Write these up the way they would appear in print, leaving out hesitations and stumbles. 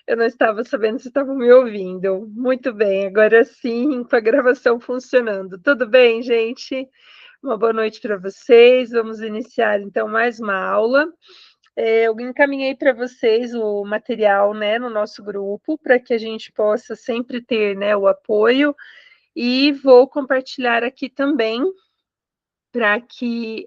Eu não estava sabendo se estavam me ouvindo. Muito bem, agora sim, com a gravação funcionando. Tudo bem, gente? Uma boa noite para vocês. Vamos iniciar então mais uma aula. Eu encaminhei para vocês o material, né, no nosso grupo, para que a gente possa sempre ter, né, o apoio. E vou compartilhar aqui também para que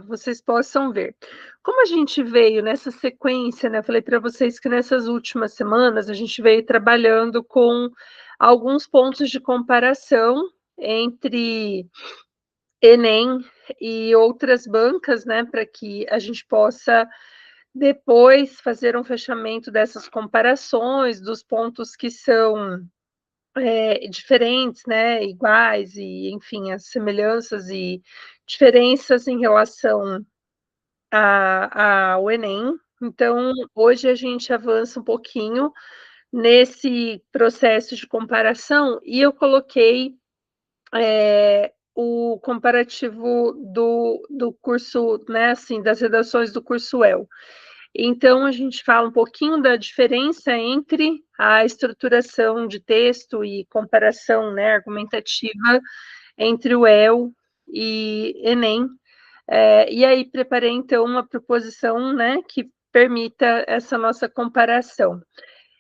vocês possam ver. Como a gente veio nessa sequência, né? Eu falei para vocês que nessas últimas semanas a gente veio trabalhando com alguns pontos de comparação entre Enem e outras bancas, né? Para que a gente possa depois fazer um fechamento dessas comparações, dos pontos que são diferentes, né, iguais e, enfim, as semelhanças e diferenças em relação ao Enem. Então, hoje a gente avança um pouquinho nesse processo de comparação e eu coloquei o comparativo do curso, né, assim, das redações do curso EL. Então, a gente fala um pouquinho da diferença entre a estruturação de texto e comparação, né, argumentativa entre o EL e Enem. E aí preparei, então, uma proposição, né, que permita essa nossa comparação.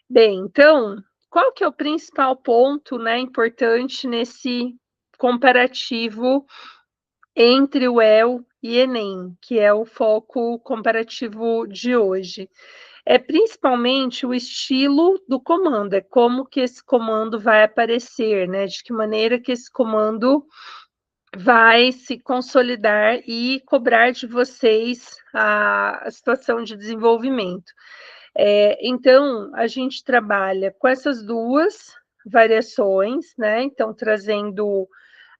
Bem, então, qual que é o principal ponto, né, importante nesse comparativo entre o EL e Enem, que é o foco comparativo de hoje? É principalmente o estilo do comando, é como que esse comando vai aparecer, né? De que maneira que esse comando vai se consolidar e cobrar de vocês a situação de desenvolvimento. Então, a gente trabalha com essas duas variações, né? Então, trazendo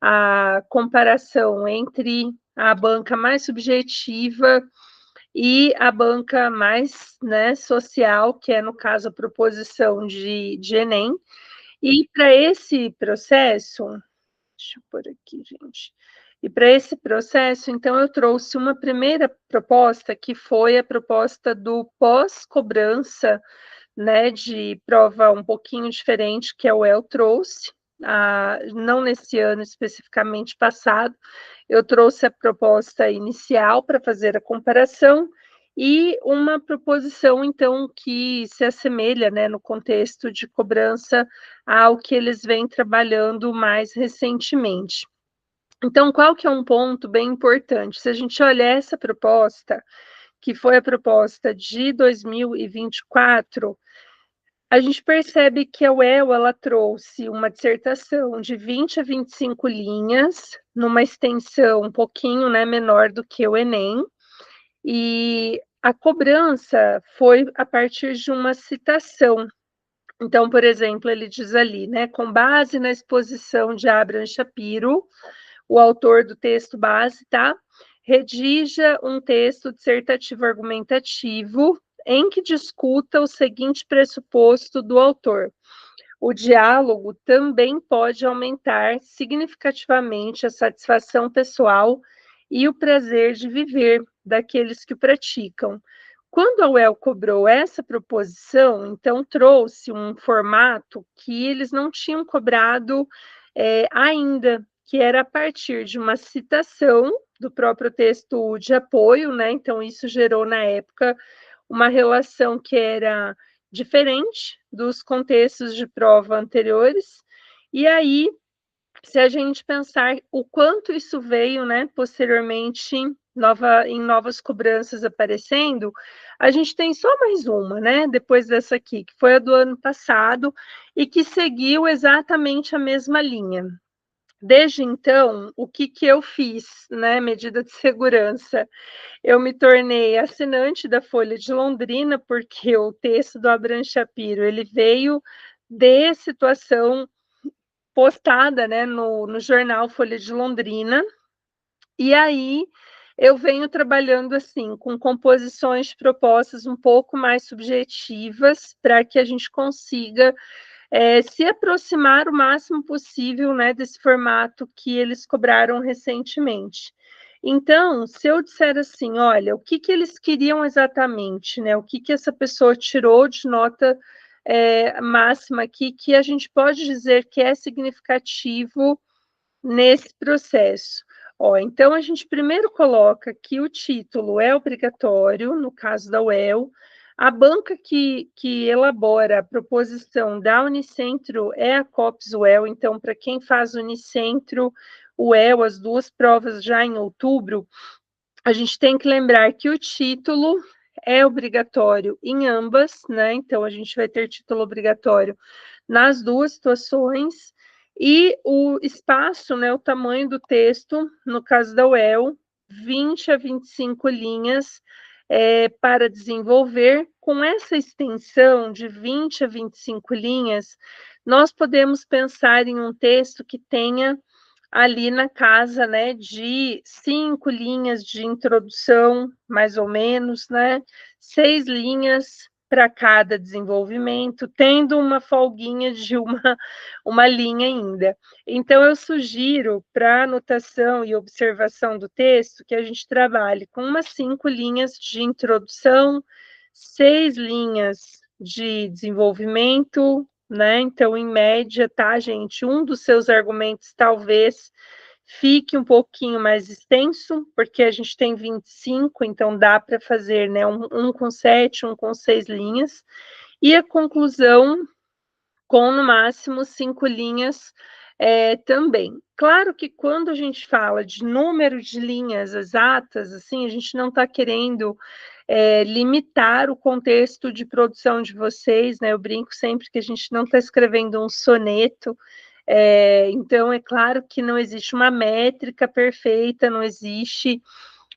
a comparação entre a banca mais subjetiva e a banca mais, né, social, que é, no caso, a proposição de Enem. E para esse processo, deixa eu pôr aqui, gente. E para esse processo, então, eu trouxe uma primeira proposta, que foi a proposta do pós-cobrança, né, de prova um pouquinho diferente, que a UEL trouxe, não nesse ano especificamente passado, eu trouxe a proposta inicial para fazer a comparação e uma proposição, então, que se assemelha, né, no contexto de cobrança ao que eles vêm trabalhando mais recentemente. Então, qual que é um ponto bem importante? Se a gente olhar essa proposta, que foi a proposta de 2024, a gente percebe que a UEL ela trouxe uma dissertação de 20 a 25 linhas, numa extensão um pouquinho, né, menor do que o Enem, e a cobrança foi a partir de uma citação. Então, por exemplo, ele diz ali, né, com base na exposição de Abraham Shapiro, o autor do texto base, tá? Redija um texto dissertativo argumentativo em que discuta o seguinte pressuposto do autor: o diálogo também pode aumentar significativamente a satisfação pessoal e o prazer de viver daqueles que o praticam. Quando a UEL cobrou essa proposição, então trouxe um formato que eles não tinham cobrado ainda, que era a partir de uma citação do próprio texto de apoio, né? Então, isso gerou, na época, uma relação que era diferente dos contextos de prova anteriores. E aí, se a gente pensar o quanto isso veio, né, posteriormente, em novas cobranças aparecendo, a gente tem só mais uma, né, depois dessa aqui, que foi a do ano passado, e que seguiu exatamente a mesma linha. Desde então, o que eu fiz, né, medida de segurança? Eu me tornei assinante da Folha de Londrina, porque o texto do Abraham Shapiro, ele veio de situação postada, né, no jornal Folha de Londrina, e aí eu venho trabalhando assim, com composições de propostas um pouco mais subjetivas, para que a gente consiga se aproximar o máximo possível, né, desse formato que eles cobraram recentemente. Então, se eu disser assim, olha, o que eles queriam exatamente, né, o que essa pessoa tirou de nota máxima aqui que a gente pode dizer que é significativo nesse processo. Ó, então, a gente primeiro coloca que o título é obrigatório, no caso da UEL, a banca que elabora a proposição da Unicentro é a COPS UEL, então, para quem faz Unicentro, UEL, as duas provas já em outubro, a gente tem que lembrar que o título é obrigatório em ambas, né? Então, a gente vai ter título obrigatório nas duas situações, e o espaço, né, o tamanho do texto, no caso da UEL, 20 a 25 linhas para desenvolver. Com essa extensão de 20 a 25 linhas, nós podemos pensar em um texto que tenha ali na casa, né, de 5 linhas de introdução, mais ou menos, né, 6 linhas para cada desenvolvimento, tendo uma folguinha de uma linha ainda. Então, eu sugiro, para anotação e observação do texto, que a gente trabalhe com umas 5 linhas de introdução, 6 linhas de desenvolvimento, né? Então, em média, tá, gente? Um dos seus argumentos talvez fique um pouquinho mais extenso, porque a gente tem 25, então dá para fazer, né? Um com 7, um com 6 linhas, e a conclusão com no máximo 5 linhas também. Claro que quando a gente fala de número de linhas exatas, assim, a gente não está querendo limitar o contexto de produção de vocês, né? Eu brinco sempre que a gente não está escrevendo um soneto, então é claro que não existe uma métrica perfeita, não existe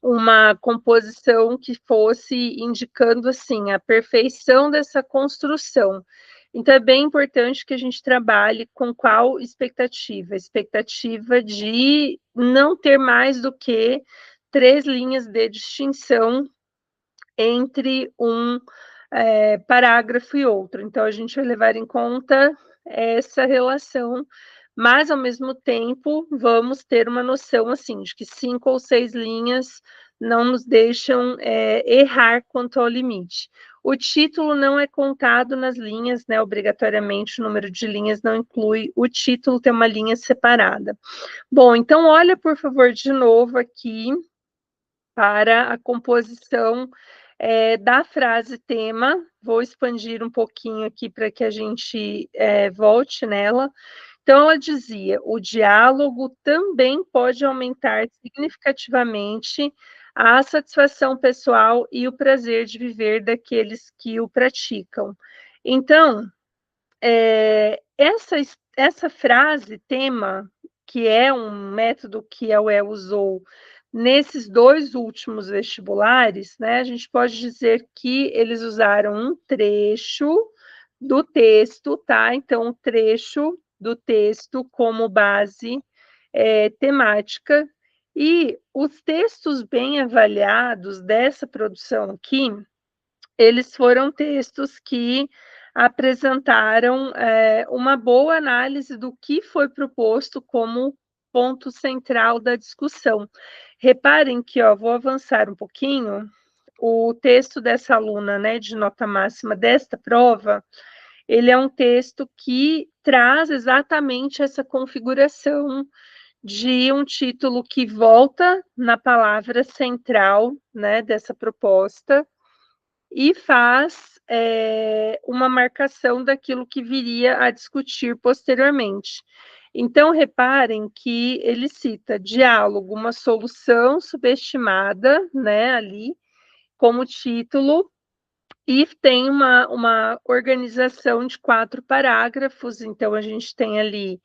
uma composição que fosse indicando assim a perfeição dessa construção. Então é bem importante que a gente trabalhe com qual expectativa? Expectativa de não ter mais do que 3 linhas de distinção entre um parágrafo e outro. Então, a gente vai levar em conta essa relação, mas, ao mesmo tempo, vamos ter uma noção, assim, de que 5 ou 6 linhas não nos deixam errar quanto ao limite. O título não é contado nas linhas, né? Obrigatoriamente, o número de linhas não inclui o título, tem uma linha separada. Bom, então, olha, por favor, de novo aqui para a composição da frase tema. Vou expandir um pouquinho aqui para que a gente volte nela. Então, ela dizia: o diálogo também pode aumentar significativamente a satisfação pessoal e o prazer de viver daqueles que o praticam. Então, essa frase, tema, que é um método que a UEL usou nesses 2 últimos vestibulares, né, a gente pode dizer que eles usaram um trecho do texto, tá? Então, um trecho do texto como base temática, e os textos bem avaliados dessa produção aqui, eles foram textos que apresentaram uma boa análise do que foi proposto como ponto central da discussão. Reparem que, ó, vou avançar um pouquinho, o texto dessa aluna, né, de nota máxima desta prova, ele é um texto que traz exatamente essa configuração de um título que volta na palavra central, né, dessa proposta, e faz uma marcação daquilo que viria a discutir posteriormente. Então, reparem que ele cita diálogo, uma solução subestimada, né, ali, como título, e tem uma organização de 4 parágrafos. Então, a gente tem ali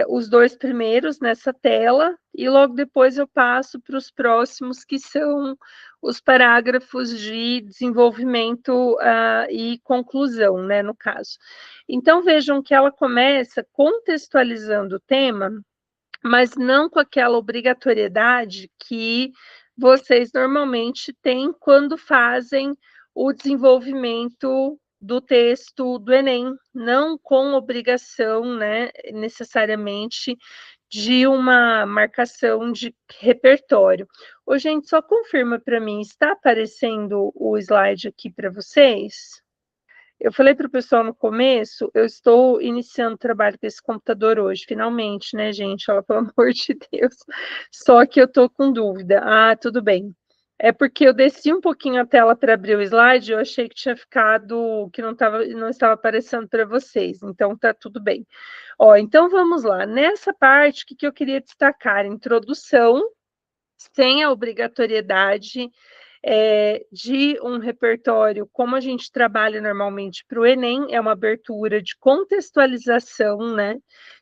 os 2 primeiros nessa tela, e logo depois eu passo para os próximos, que são os parágrafos de desenvolvimento e conclusão, né, no caso. Então, vejam que ela começa contextualizando o tema, mas não com aquela obrigatoriedade que vocês normalmente têm quando fazem o desenvolvimento do texto do Enem, não com obrigação, né, necessariamente, de uma marcação de repertório. Ô, gente, só confirma para mim, está aparecendo o slide aqui para vocês? Eu falei para o pessoal no começo, eu estou iniciando trabalho com esse computador hoje, finalmente, né, gente? Ó, pelo amor de Deus. Só que eu estou com dúvida. Ah, tudo bem. É porque eu desci um pouquinho a tela para abrir o slide, eu achei que tinha ficado, que não estava aparecendo para vocês. Então tá tudo bem. Ó, então vamos lá. Nessa parte, o que eu queria destacar? Introdução, sem a obrigatoriedade de um repertório, como a gente trabalha normalmente para o Enem, é uma abertura de contextualização, né?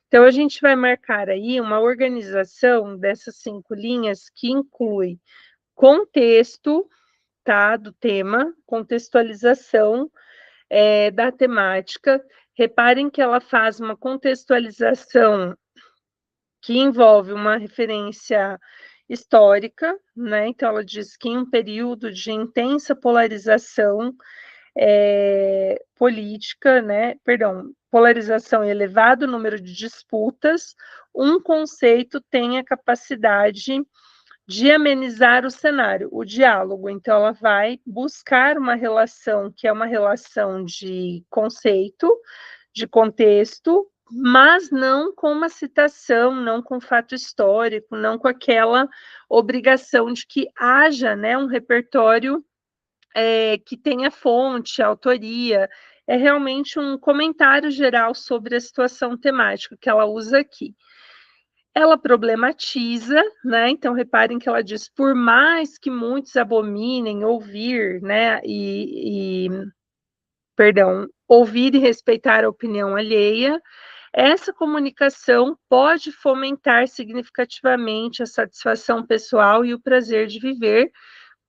Então, a gente vai marcar aí uma organização dessas 5 linhas que inclui contexto, tá, do tema, contextualização da temática. Reparem que ela faz uma contextualização que envolve uma referência histórica, né? Então, ela diz que em um período de intensa polarização política, né? Perdão, polarização e elevado número de disputas, um conceito tem a capacidade de amenizar o cenário, o diálogo. Então, ela vai buscar uma relação que é uma relação de conceito, de contexto, mas não com uma citação, não com fato histórico, não com aquela obrigação de que haja, né, um repertório que tenha fonte, autoria. É realmente um comentário geral sobre a situação temática que ela usa aqui. Ela problematiza, né? Então, reparem que ela diz: por mais que muitos abominem ouvir, né? Perdão, ouvir e respeitar a opinião alheia, essa comunicação pode fomentar significativamente a satisfação pessoal e o prazer de viver,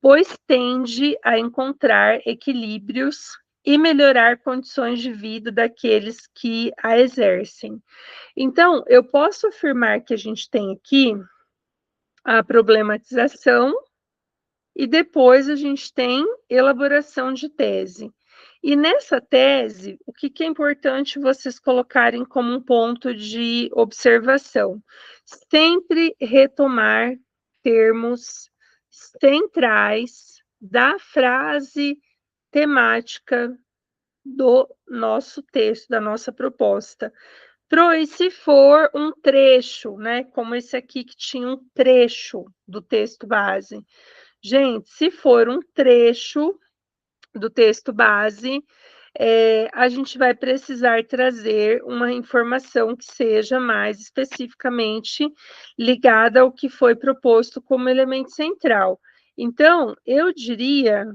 pois tende a encontrar equilíbrios e melhorar condições de vida daqueles que a exercem. Então, eu posso afirmar que a gente tem aqui a problematização e depois a gente tem elaboração de tese. E nessa tese, o que é importante vocês colocarem como um ponto de observação? Sempre retomar termos centrais da frase temática do nosso texto, da nossa proposta. E se for um trecho, né, como esse aqui que tinha um trecho do texto base. Gente, se for um trecho do texto base, a gente vai precisar trazer uma informação que seja mais especificamente ligada ao que foi proposto como elemento central. Então, eu diria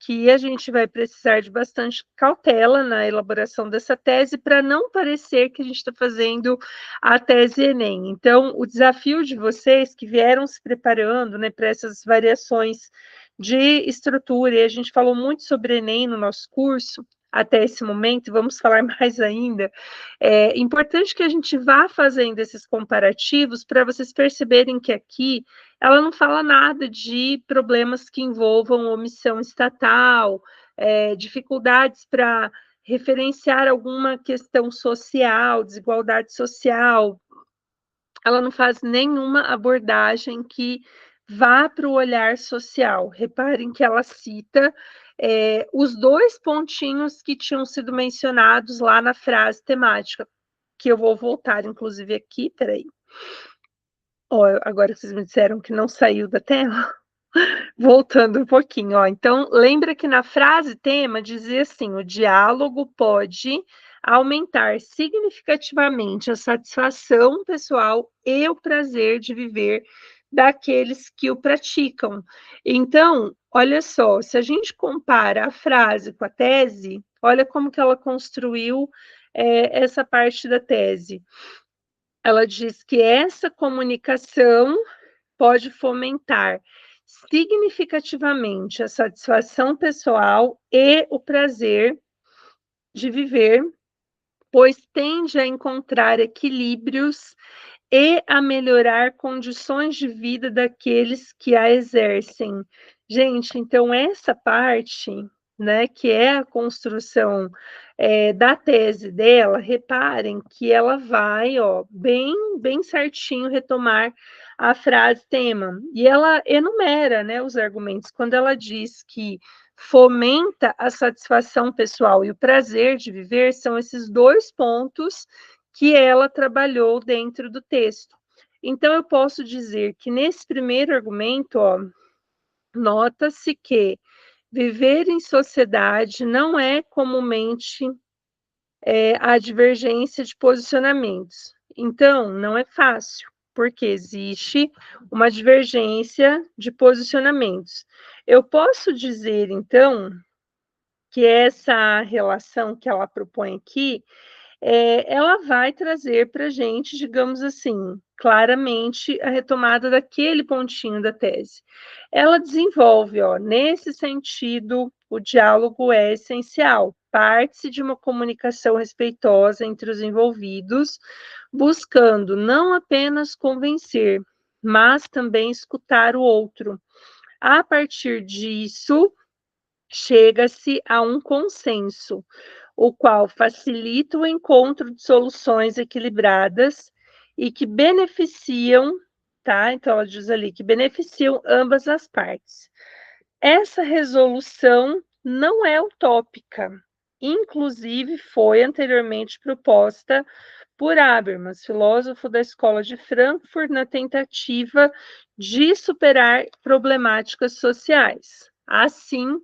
que a gente vai precisar de bastante cautela na elaboração dessa tese para não parecer que a gente está fazendo a tese Enem. Então, o desafio de vocês que vieram se preparando, né, para essas variações de estrutura, e a gente falou muito sobre Enem no nosso curso, até esse momento, vamos falar mais ainda, é importante que a gente vá fazendo esses comparativos para vocês perceberem que aqui ela não fala nada de problemas que envolvam omissão estatal, dificuldades para referenciar alguma questão social, desigualdade social. Ela não faz nenhuma abordagem que vá para o olhar social. Reparem que ela cita os 2 pontinhos que tinham sido mencionados lá na frase temática, que eu vou voltar, inclusive, aqui, peraí. Agora vocês me disseram que não saiu da tela. Voltando um pouquinho, ó. Então, lembra que na frase tema dizia assim: o diálogo pode aumentar significativamente a satisfação pessoal e o prazer de viver daqueles que o praticam. Então, olha só, se a gente compara a frase com a tese, olha como que ela construiu essa parte da tese. Ela diz que essa comunicação pode fomentar significativamente a satisfação pessoal e o prazer de viver, pois tende a encontrar equilíbrios e a melhorar condições de vida daqueles que a exercem. Gente, então essa parte, né, que é a construção da tese dela, reparem que ela vai, ó, bem certinho retomar a frase tema. E ela enumera, né, os argumentos. Quando ela diz que fomenta a satisfação pessoal e o prazer de viver, são esses 2 pontos que ela trabalhou dentro do texto. Então, eu posso dizer que nesse primeiro argumento, ó, nota-se que viver em sociedade não é comumente a divergência de posicionamentos. Então, não é fácil, porque existe uma divergência de posicionamentos. Eu posso dizer, então, que essa relação que ela propõe aqui, ela vai trazer para a gente, digamos assim, claramente a retomada daquele pontinho da tese. Ela desenvolve, ó, nesse sentido, o diálogo é essencial, parte-se de uma comunicação respeitosa entre os envolvidos, buscando não apenas convencer, mas também escutar o outro. A partir disso, chega-se a um consenso, o qual facilita o encontro de soluções equilibradas e que beneficiam, tá? Então, ela diz ali que beneficiam ambas as partes. Essa resolução não é utópica, inclusive foi anteriormente proposta por Habermas, filósofo da Escola de Frankfurt, na tentativa de superar problemáticas sociais. Assim,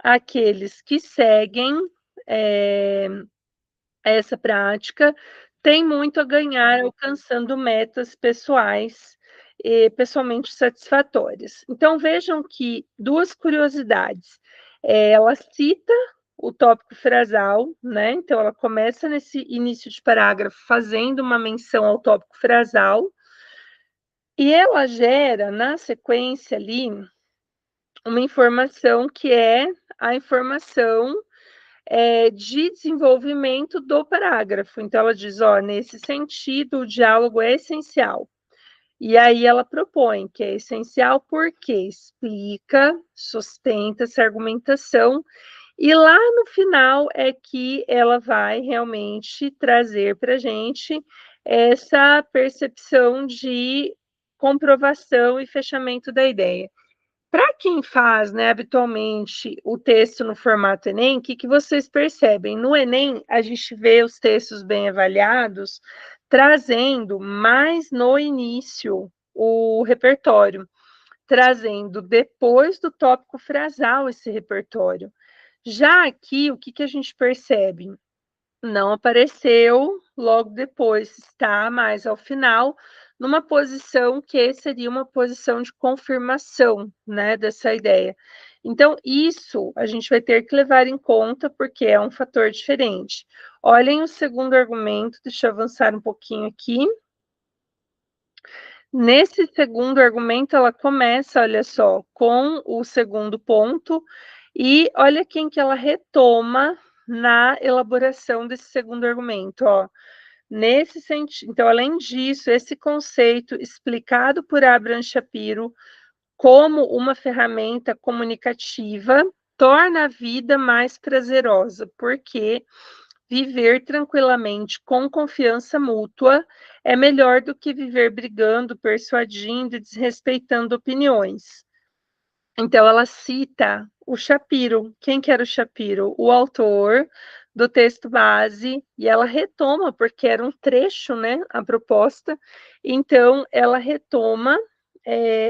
aqueles que seguem essa prática têm muito a ganhar alcançando metas pessoais e pessoalmente satisfatórias. Então, vejam que 2 curiosidades. Ela cita o tópico frasal, né? Então, ela começa nesse início de parágrafo fazendo uma menção ao tópico frasal, e ela gera, na sequência ali, uma informação que é a informação de desenvolvimento do parágrafo. Então, ela diz, ó, nesse sentido, o diálogo é essencial. E aí ela propõe que é essencial porque explica, sustenta essa argumentação, e lá no final é que ela vai realmente trazer para a gente essa percepção de comprovação e fechamento da ideia. Para quem faz, né, habitualmente o texto no formato Enem, o que vocês percebem? No Enem, a gente vê os textos bem avaliados, trazendo mais no início o repertório, trazendo depois do tópico frasal esse repertório. Já aqui, o que a gente percebe? Não apareceu logo depois, está mais ao final, numa posição que seria uma posição de confirmação, né, dessa ideia. Então, isso a gente vai ter que levar em conta, porque é um fator diferente. Olhem o segundo argumento, deixa eu avançar um pouquinho aqui. Nesse segundo argumento, ela começa, olha só, com o segundo ponto, e olha quem que ela retoma na elaboração desse segundo argumento, ó. Nesse sentido, então, além disso, esse conceito explicado por Abraham Shapiro como uma ferramenta comunicativa torna a vida mais prazerosa, porque viver tranquilamente com confiança mútua é melhor do que viver brigando, persuadindo e desrespeitando opiniões. Então, ela cita o Shapiro. Quem que era o Shapiro? O autor do texto base, e ela retoma, porque era um trecho, né, a proposta, então ela retoma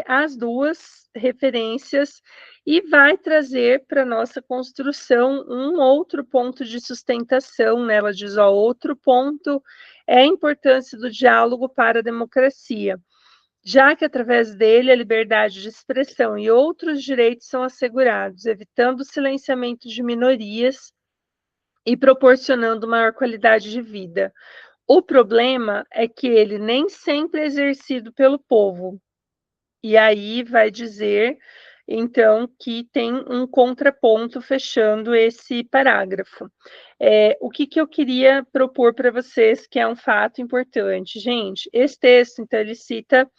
as 2 referências e vai trazer para a nossa construção um outro ponto de sustentação, né? Ela diz, ó, outro ponto é a importância do diálogo para a democracia, já que através dele a liberdade de expressão e outros direitos são assegurados, evitando o silenciamento de minorias e proporcionando maior qualidade de vida. O problema é que ele nem sempre é exercido pelo povo. E aí vai dizer, então, que tem um contraponto fechando esse parágrafo. O que eu queria propor para vocês, que é um fato importante. Gente, esse texto, então, ele cita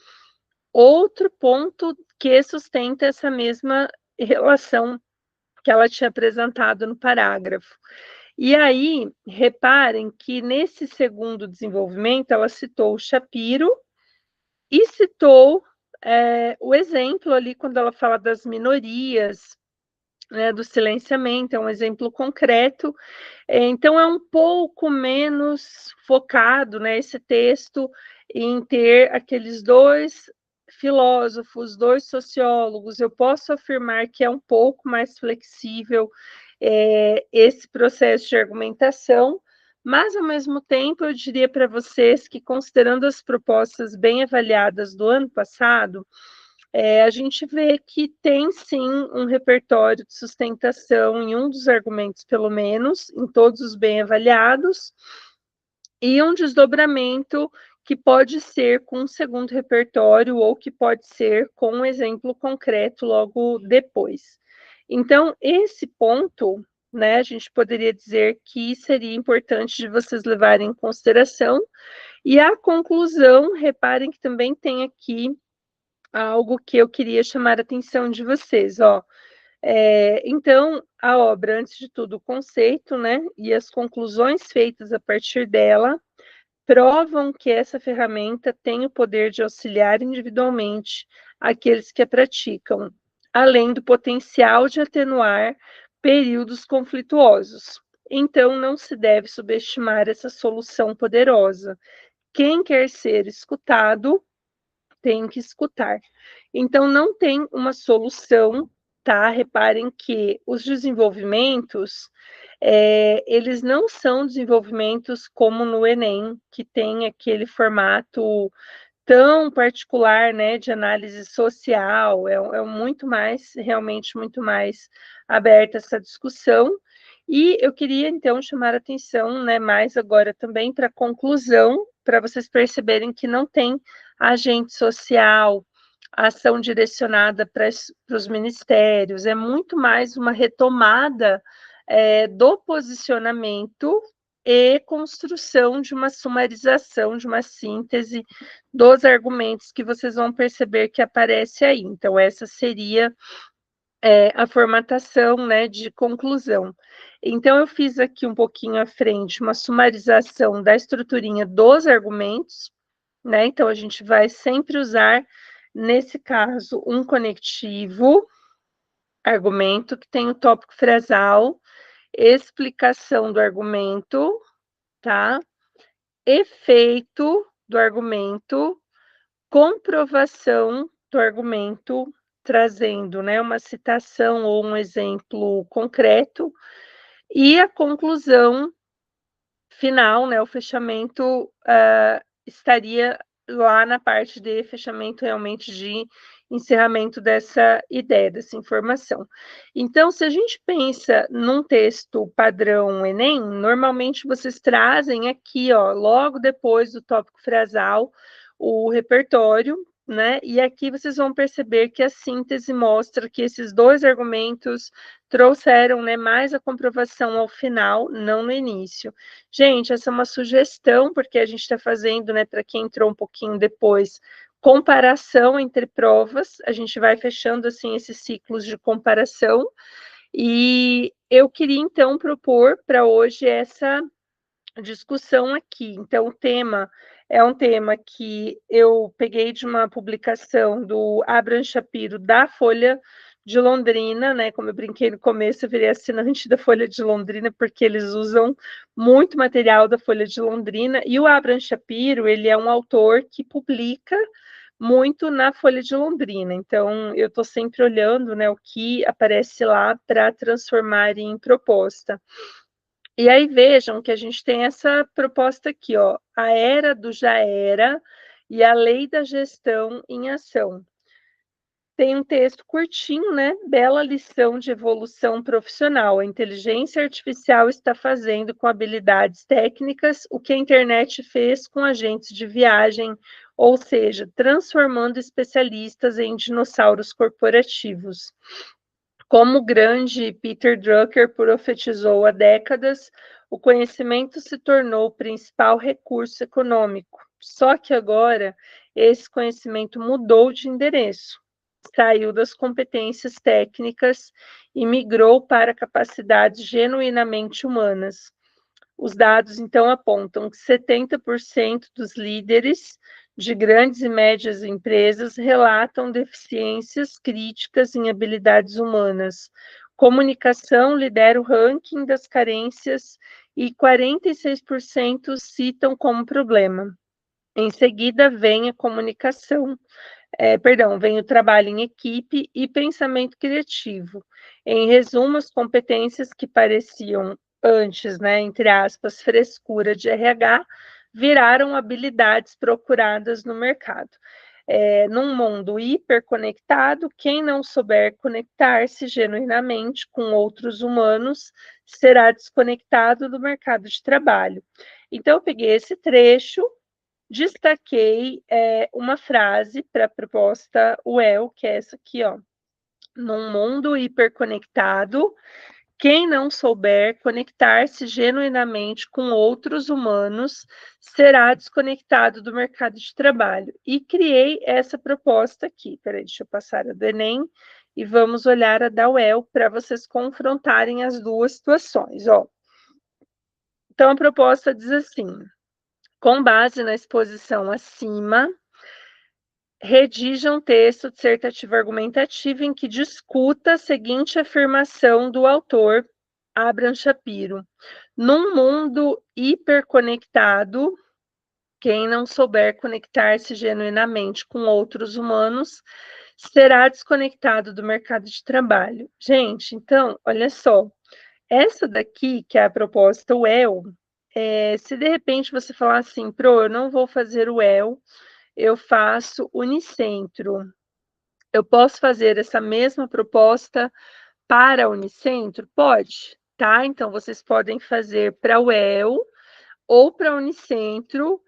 outro ponto que sustenta essa mesma relação que ela tinha apresentado no parágrafo. E aí, reparem que nesse segundo desenvolvimento, ela citou o Shapiro e citou o exemplo ali, quando ela fala das minorias né, do silenciamento, é um exemplo concreto. Então, é um pouco menos focado, né, esse texto em ter aqueles dois filósofos, dois sociólogos. Eu posso afirmar que é um pouco mais flexível esse processo de argumentação, mas, ao mesmo tempo, eu diria para vocês que, considerando as propostas bem avaliadas do ano passado, a gente vê que tem sim um repertório de sustentação em um dos argumentos, pelo menos, em todos os bem avaliados, e um desdobramento que pode ser com um segundo repertório ou que pode ser com um exemplo concreto logo depois. Então, esse ponto, né, a gente poderia dizer que seria importante de vocês levarem em consideração. E a conclusão, reparem que também tem aqui algo que eu queria chamar a atenção de vocês, ó. Então, a obra, antes de tudo, o conceito, né, e as conclusões feitas a partir dela, provam que essa ferramenta tem o poder de auxiliar individualmente aqueles que a praticam, além do potencial de atenuar períodos conflituosos. Então, não se deve subestimar essa solução poderosa. Quem quer ser escutado tem que escutar. Então, não tem uma solução, tá? Reparem que os desenvolvimentos, eles não são desenvolvimentos como no Enem, que tem aquele formato tão particular, né, de análise social, muito mais, realmente muito mais aberta essa discussão. E eu queria, então, chamar a atenção, né, mais agora também para a conclusão, para vocês perceberem que não tem agente social, ação direcionada para os ministérios, é muito mais uma retomada do posicionamento e construção de uma sumarização, de uma síntese dos argumentos que vocês vão perceber que aparece aí. Então, essa seria a formatação, né, de conclusão. Então, eu fiz aqui um pouquinho à frente uma sumarização da estruturinha dos argumentos, né? Então, a gente vai sempre usar, nesse caso, um conectivo, argumento, que tem o tópico frasal, explicação do argumento, tá? Efeito do argumento, comprovação do argumento, trazendo, né, uma citação ou um exemplo concreto, e a conclusão final, né, o fechamento estaria lá na parte de fechamento realmente de encerramento dessa ideia, dessa informação. Então, se a gente pensa num texto padrão Enem, normalmente vocês trazem aqui, ó, logo depois do tópico frasal, o repertório, né? E aqui vocês vão perceber que a síntese mostra que esses dois argumentos trouxeram, né, mais a comprovação ao final, não no início. Gente, essa é uma sugestão, porque a gente está fazendo, né, para quem entrou um pouquinho depois, comparação entre provas, a gente vai fechando, assim, esses ciclos de comparação, e eu queria, então, propor para hoje essa discussão aqui. Então, o tema é um tema que eu peguei de uma publicação do Abraham Shapiro, da Folha de Londrina, né? Como eu brinquei no começo, eu virei assinante da Folha de Londrina, porque eles usam muito material da Folha de Londrina, e o Abraham Shapiro, ele é um autor que publica muito na Folha de Londrina, então eu estou sempre olhando, né, o que aparece lá para transformar em proposta. E aí vejam que a gente tem essa proposta aqui, ó, a era do já era e a lei da gestão em ação. Tem um texto curtinho, né? Bela lição de evolução profissional. A inteligência artificial está fazendo com habilidades técnicas o que a internet fez com agentes de viagem, ou seja, transformando especialistas em dinossauros corporativos. Como o grande Peter Drucker profetizou há décadas, o conhecimento se tornou o principal recurso econômico. Só que agora esse conhecimento mudou de endereço, saiu das competências técnicas e migrou para capacidades genuinamente humanas. Os dados, então, apontam que 70% dos líderes de grandes e médias empresas relatam deficiências críticas em habilidades humanas. Comunicação lidera o ranking das carências e 46% citam como problema. Em seguida, vem a comunicação, vem o trabalho em equipe e pensamento criativo. Em resumo, as competências que pareciam antes, né, entre aspas, frescura de RH, viraram habilidades procuradas no mercado. Num mundo hiperconectado, quem não souber conectar-se genuinamente com outros humanos será desconectado do mercado de trabalho. Então, eu peguei esse trecho, destaquei uma frase para a proposta UEL, que é essa aqui, ó. Num mundo hiperconectado, quem não souber conectar-se genuinamente com outros humanos será desconectado do mercado de trabalho. E criei essa proposta aqui. Peraí, deixa eu passar a do Enem e vamos olhar a da UEL para vocês confrontarem as duas situações. Ó. Então, a proposta diz assim: com base na exposição acima, redija um texto dissertativo argumentativo em que discuta a seguinte afirmação do autor, Abraham Shapiro: num mundo hiperconectado, quem não souber conectar-se genuinamente com outros humanos será desconectado do mercado de trabalho. Gente, então, olha só, essa daqui, que é a proposta UEL, se de repente você falar assim, eu não vou fazer o UEL, eu faço Unicentro. Eu posso fazer essa mesma proposta para a Unicentro? Pode, tá? Então, vocês podem fazer para o UEL ou para a Unicentro,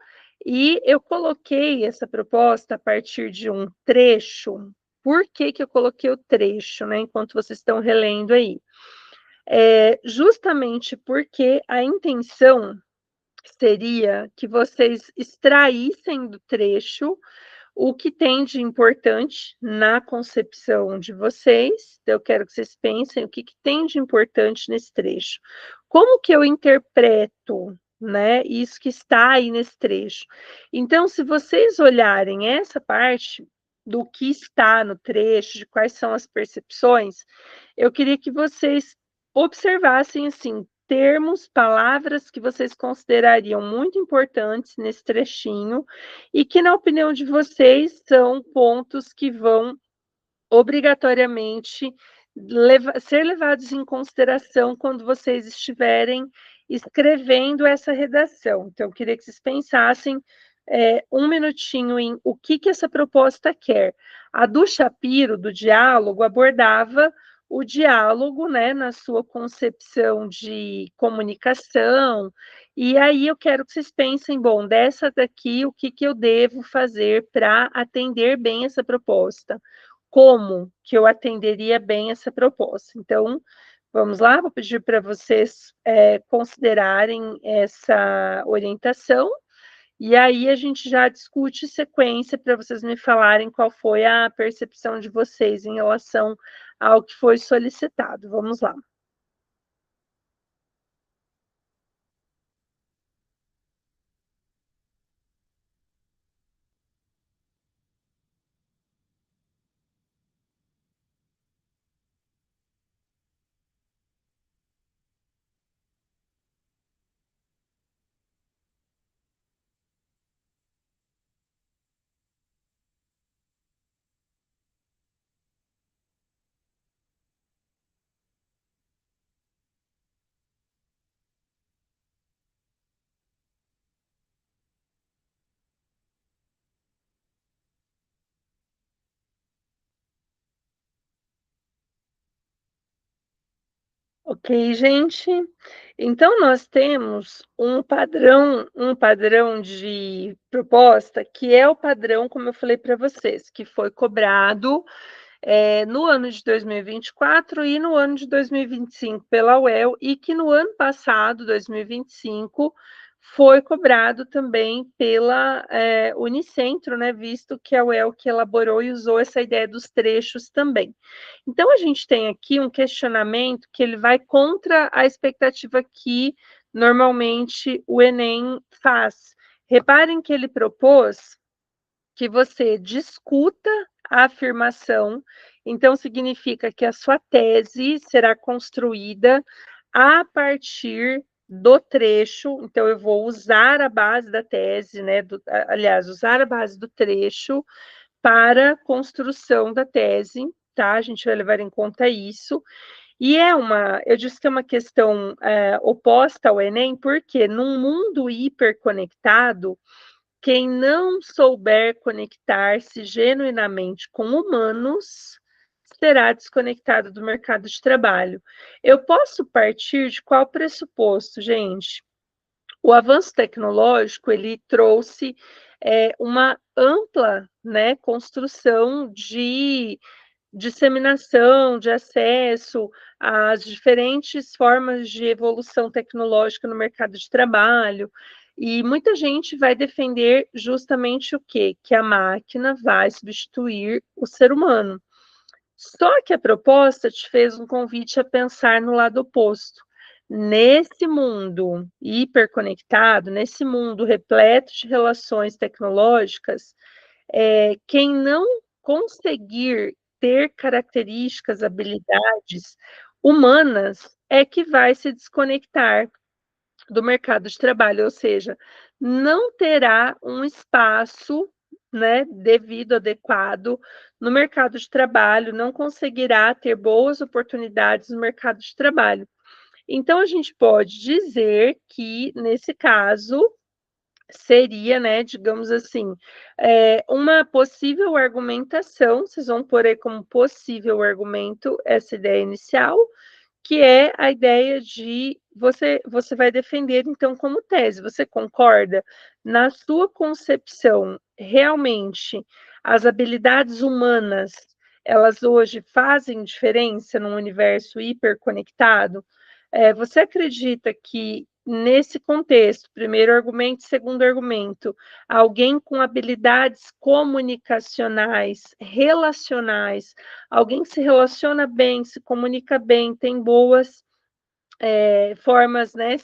e eu coloquei essa proposta a partir de um trecho. Por que que eu coloquei o trecho, né? Enquanto vocês estão relendo aí. Justamente porque a intenção seria que vocês extraíssem do trecho o que tem de importante na concepção de vocês. Eu quero que vocês pensem o que tem de importante nesse trecho. Como que eu interpreto, né, isso que está aí nesse trecho? Então, se vocês olharem essa parte do que está no trecho, de quais são as percepções, eu queria que vocês observassem, assim, termos, palavras que vocês considerariam muito importantes nesse trechinho e que, na opinião de vocês, são pontos que vão obrigatoriamente ser levados em consideração quando vocês estiverem escrevendo essa redação. Então, eu queria que vocês pensassem um minutinho em o que essa proposta quer. A do Shapiro, do diálogo, abordava o diálogo, né, na sua concepção de comunicação, e aí eu quero que vocês pensem, bom, dessa daqui, o que eu devo fazer para atender bem essa proposta? Como que eu atenderia bem essa proposta? Então, vamos lá, vou pedir para vocês considerarem essa orientação, e aí a gente já discute sequência para vocês me falarem qual foi a percepção de vocês em relação ao que foi solicitado. Vamos lá. Ok, gente. Então, nós temos um padrão de proposta, que é o padrão, como eu falei para vocês, que foi cobrado no ano de 2024 e no ano de 2025 pela UEL, e que no ano passado, 2025, foi cobrado também pela Unicentro, né, visto que a UEL que elaborou e usou essa ideia dos trechos também. Então, a gente tem aqui um questionamento que ele vai contra a expectativa que normalmente o Enem faz. Reparem que ele propôs que você discuta a afirmação Então, significa que a sua tese será construída a partir do trecho, então eu vou usar a base da tese, né, aliás, usar a base do trecho para construção da tese, tá? A gente vai levar em conta isso. E eu disse que é uma questão oposta ao Enem, porque num mundo hiperconectado, quem não souber conectar-se genuinamente com humanos será desconectado do mercado de trabalho. Eu posso partir de qual pressuposto, gente? O avanço tecnológico ele trouxe uma ampla, né, construção de disseminação, de acesso às diferentes formas de evolução tecnológica no mercado de trabalho. E muita gente vai defender justamente o quê? Que a máquina vai substituir o ser humano. Só que a proposta te fez um convite a pensar no lado oposto. Nesse mundo hiperconectado, nesse mundo repleto de relações tecnológicas, quem não conseguir ter características, habilidades humanas é que vai se desconectar do mercado de trabalho, ou seja, não terá um espaço, né, devido, adequado no mercado de trabalho, não conseguirá ter boas oportunidades no mercado de trabalho. Então, a gente pode dizer que, nesse caso, seria, né, digamos assim, uma possível argumentação, vocês vão pôr aí como possível argumento essa ideia inicial, que é a ideia de você vai defender então como tese. Você concorda? Na sua concepção, realmente as habilidades humanas, elas hoje fazem diferença num universo hiperconectado? Você acredita que nesse contexto, primeiro argumento, segundo argumento, alguém com habilidades comunicacionais, relacionais, alguém que se relaciona bem, se comunica bem, tem boas formas, né,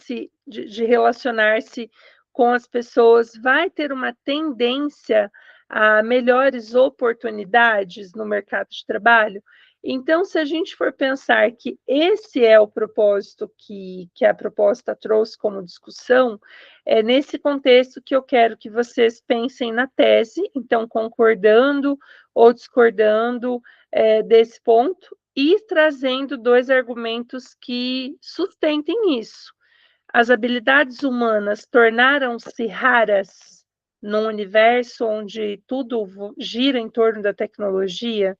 de relacionar-se com as pessoas, vai ter uma tendência a melhores oportunidades no mercado de trabalho? Então, se a gente for pensar que esse é o propósito que a proposta trouxe como discussão, é nesse contexto que eu quero que vocês pensem na tese, então, concordando ou discordando desse ponto, e trazendo dois argumentos que sustentem isso. As habilidades humanas tornaram-se raras num universo onde tudo gira em torno da tecnologia.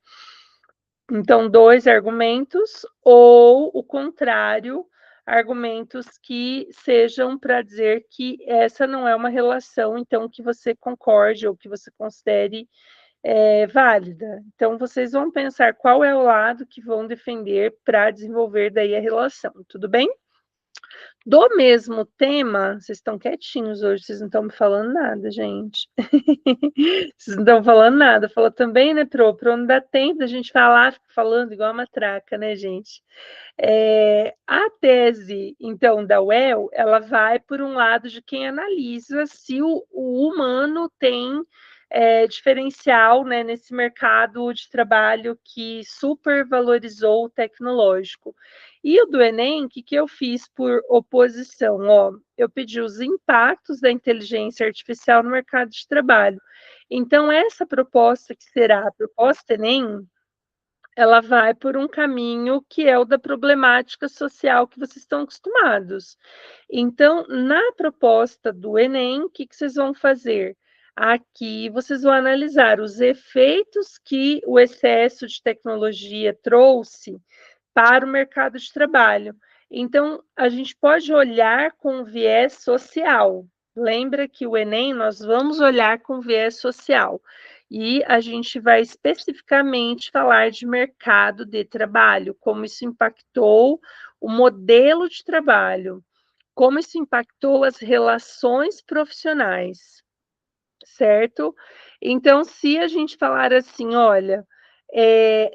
Então, dois argumentos, ou o contrário, argumentos que sejam para dizer que essa não é uma relação, então, que você concorde ou que você considere válida. Então, vocês vão pensar qual é o lado que vão defender para desenvolver daí a relação, tudo bem? Do mesmo tema, vocês estão quietinhos hoje, vocês não estão me falando nada, gente. Vocês não estão falando nada. Fala também, né, Pro não dá tempo da gente falar, fica falando igual uma matraca, né, gente? A tese, então, da UEL, ela vai por um lado de quem analisa se o humano tem diferencial, né, nesse mercado de trabalho que supervalorizou o tecnológico. E o do Enem, o que eu fiz por oposição? Ó, eu pedi os impactos da inteligência artificial no mercado de trabalho. Então, essa proposta, que será a proposta Enem, ela vai por um caminho que é o da problemática social que vocês estão acostumados. Então, na proposta do Enem, o que vocês vão fazer? Aqui vocês vão analisar os efeitos que o excesso de tecnologia trouxe para o mercado de trabalho. Então, a gente pode olhar com viés social. Lembra que o Enem nós vamos olhar com viés social. E a gente vai especificamente falar de mercado de trabalho, como isso impactou o modelo de trabalho, como isso impactou as relações profissionais, certo? Então, se a gente falar assim, olha,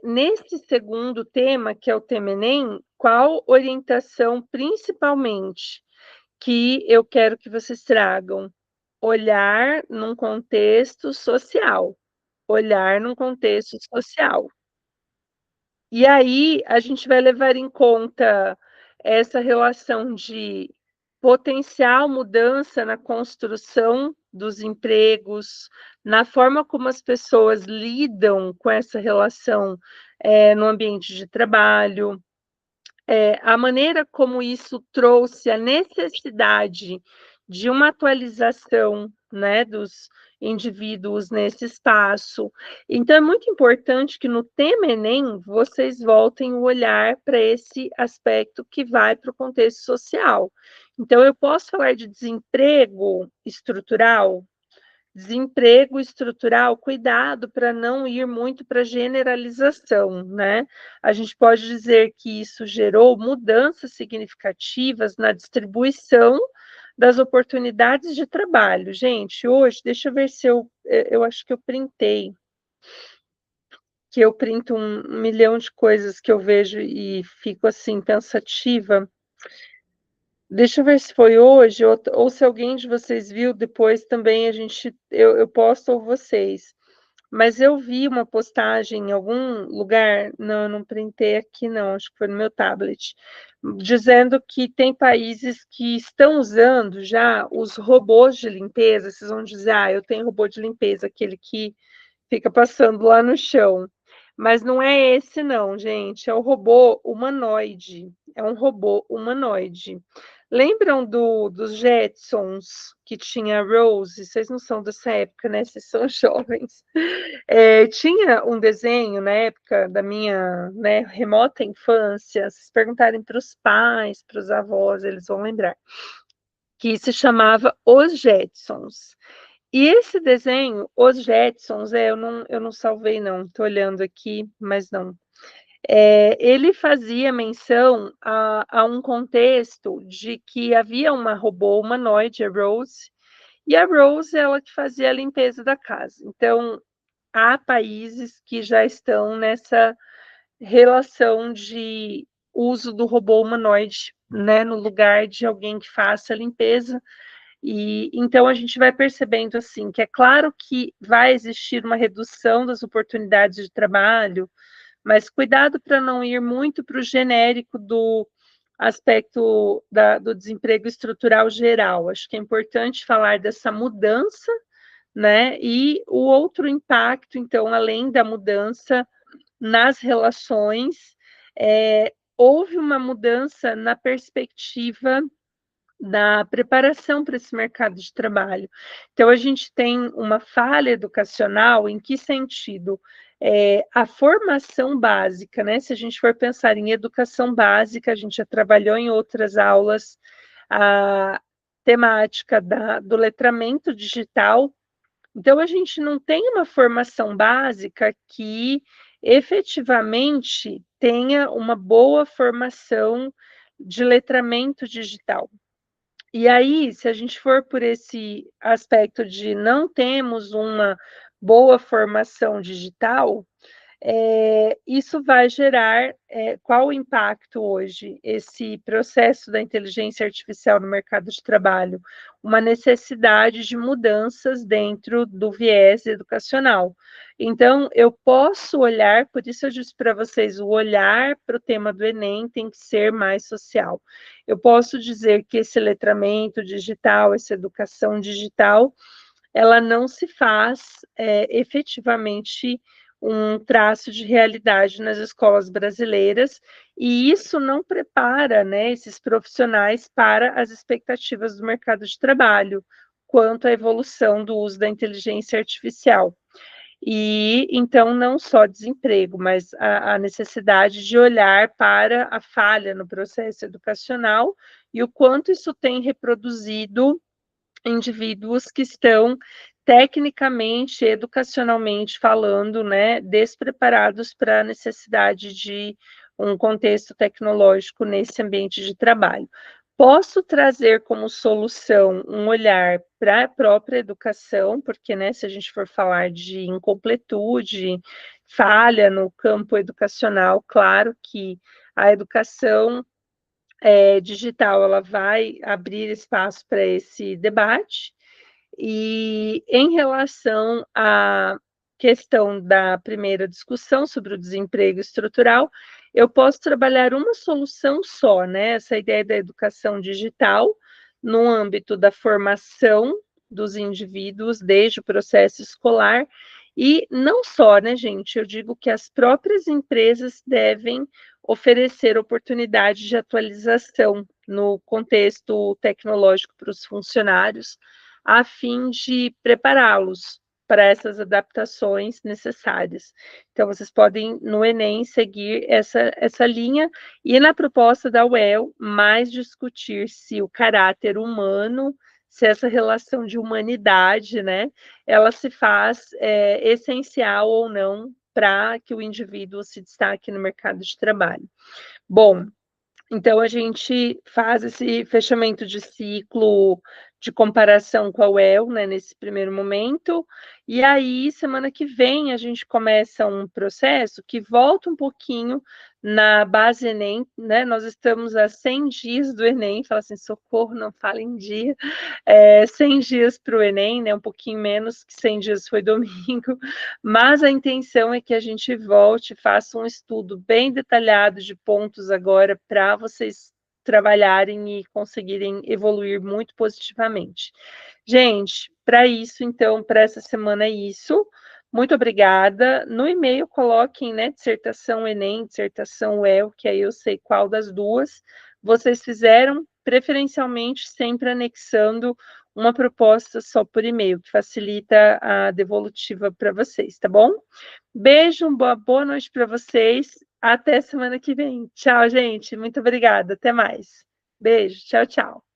nesse segundo tema, que é o tema Enem, qual orientação principalmente que eu quero que vocês tragam? Olhar num contexto social. Olhar num contexto social. E aí a gente vai levar em conta essa relação de potencial mudança na construção dos empregos, na forma como as pessoas lidam com essa relação, no ambiente de trabalho, a maneira como isso trouxe a necessidade de uma atualização, né, dos indivíduos nesse espaço. Então, é muito importante que no tema Enem vocês voltem o olhar para esse aspecto que vai para o contexto social. Então, eu posso falar de desemprego estrutural? Desemprego estrutural, cuidado para não ir muito para generalização, né? A gente pode dizer que isso gerou mudanças significativas na distribuição das oportunidades de trabalho. Gente, hoje, deixa eu ver se eu acho que eu printei, que eu printo um milhão de coisas que eu vejo e fico assim pensativa. Deixa eu ver se foi hoje ou se alguém de vocês viu, depois também eu posto ou vocês. Mas eu vi uma postagem em algum lugar, não, eu não printei aqui não, acho que foi no meu tablet, dizendo que tem países que estão usando já os robôs de limpeza. Vocês vão dizer, eu tenho robô de limpeza, aquele que fica passando lá no chão. Mas não é esse não, gente, é o robô humanoide, é um robô humanoide. Lembram dos Jetsons, que tinha a Rose? Vocês não são dessa época, né? Vocês são jovens. Tinha um desenho na época da minha, né, remota infância, se perguntarem para os pais, para os avós, eles vão lembrar, que se chamava Os Jetsons. E esse desenho, Os Jetsons, eu não salvei não, estou olhando aqui, mas não. Ele fazia menção a um contexto de que havia uma robô humanoide, a Rose, e a Rose ela que fazia a limpeza da casa. Então, há países que já estão nessa relação de uso do robô humanoide, né, no lugar de alguém que faça a limpeza. E então a gente vai percebendo assim que é claro que vai existir uma redução das oportunidades de trabalho, mas cuidado para não ir muito para o genérico do aspecto do desemprego estrutural geral. Acho que é importante falar dessa mudança, né? E o outro impacto, então, além da mudança nas relações, houve uma mudança na perspectiva da preparação para esse mercado de trabalho. Então, a gente tem uma falha educacional, em que sentido? A formação básica, né? Se a gente for pensar em educação básica, a gente já trabalhou em outras aulas a temática do letramento digital. Então, a gente não tem uma formação básica que efetivamente tenha uma boa formação de letramento digital. E aí, se a gente for por esse aspecto de não temos uma boa formação digital, isso vai gerar qual o impacto hoje? Esse processo da inteligência artificial no mercado de trabalho, uma necessidade de mudanças dentro do viés educacional. Então, eu posso olhar, por isso eu disse para vocês, o olhar para o tema do Enem tem que ser mais social. Eu posso dizer que esse letramento digital, essa educação digital, ela não se faz efetivamente um traço de realidade nas escolas brasileiras, e isso não prepara, né, esses profissionais para as expectativas do mercado de trabalho, quanto à evolução do uso da inteligência artificial. E então não só desemprego, mas a necessidade de olhar para a falha no processo educacional e o quanto isso tem reproduzido indivíduos que estão tecnicamente, educacionalmente falando, né, despreparados para a necessidade de um contexto tecnológico nesse ambiente de trabalho. Posso trazer como solução um olhar para a própria educação, porque, né, se a gente for falar de incompletude, falha no campo educacional, claro que a educação digital ela vai abrir espaço para esse debate. E em relação a questão da primeira discussão sobre o desemprego estrutural, eu posso trabalhar uma solução só, né? Essa ideia da educação digital no âmbito da formação dos indivíduos desde o processo escolar e não só, né, gente? Eu digo que as próprias empresas devem oferecer oportunidade de atualização no contexto tecnológico para os funcionários, a fim de prepará-los para essas adaptações necessárias. Então, vocês podem, no Enem, seguir essa linha, e na proposta da UEL, mais discutir se o caráter humano, se essa relação de humanidade, né, ela se faz essencial ou não para que o indivíduo se destaque no mercado de trabalho. Bom, então, a gente faz esse fechamento de ciclo de comparação com a UEL, né, nesse primeiro momento, e aí, semana que vem, a gente começa um processo que volta um pouquinho na base Enem, né, nós estamos a 100 dias do Enem, fala assim, socorro, não fala em dia, 100 dias para o Enem, né, um pouquinho menos que 100 dias foi domingo, mas a intenção é que a gente volte, faça um estudo bem detalhado de pontos agora para vocês trabalharem e conseguirem evoluir muito positivamente. Gente, para isso, então, para essa semana é isso. Muito obrigada. No e-mail coloquem, né, dissertação Enem, dissertação UEL, que aí eu sei qual das duas vocês fizeram, preferencialmente sempre anexando uma proposta só por e-mail, que facilita a devolutiva para vocês, tá bom? Beijo, boa noite para vocês. Até semana que vem. Tchau, gente. Muito obrigada. Até mais. Beijo. Tchau, tchau.